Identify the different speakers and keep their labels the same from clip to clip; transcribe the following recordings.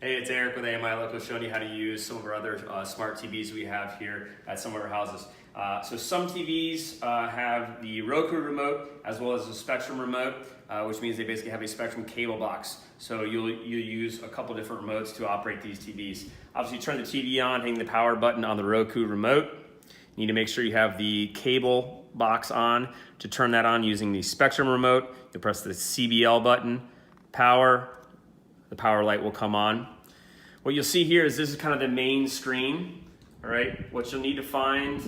Speaker 1: Hey, it's Eric with AMI Local showing you how to use some of our other smart TVs we have here at some of our houses. So some TVs have the Roku remote as well as a Spectrum remote, which means they basically have a Spectrum cable box. So you'll use a couple different remotes to operate these TVs. Obviously, turn the TV on, hitting the power button on the Roku remote. You need to make sure you have the cable box on. To turn that on using the Spectrum remote, you'll press the CBL button, power. The power light will come on. What you'll see here is this is kind of the main screen. All right. What you'll need to find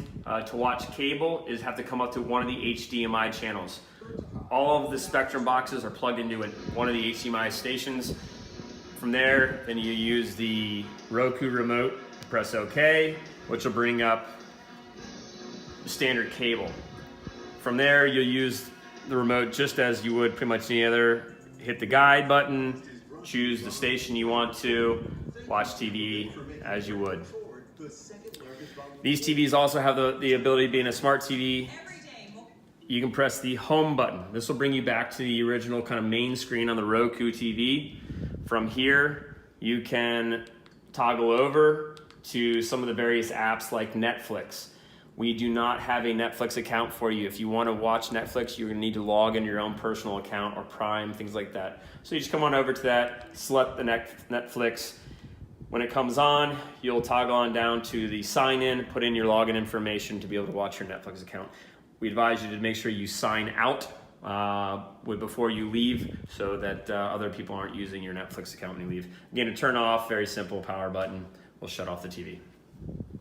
Speaker 1: to watch cable is have to come up to one of the HDMI channels. All of the Spectrum boxes are plugged into one of the HDMI stations. From there, then you use the Roku remote, press OK, which will bring up the standard cable. From there, you'll use the remote just as you would pretty much any other. Hit the guide button, choose the station you want to, watch TV as you would. These TVs also have the ability of being a smart TV. You can press the home button. This will bring you back to the original kind of main screen on the Roku TV. From here, you can toggle over to some of the various apps like Netflix. We do not have a Netflix account for you. If you want to watch Netflix, you're going to need to log in your own personal account or Prime, things like that. So you just come on over to that, select the Netflix. When it comes on, you'll toggle on down to the sign in, put in your login information to be able to watch your Netflix account. We advise you to make sure you sign out before you leave so that other people aren't using your Netflix account when you leave. Again, to turn off, very simple power button will shut off the TV.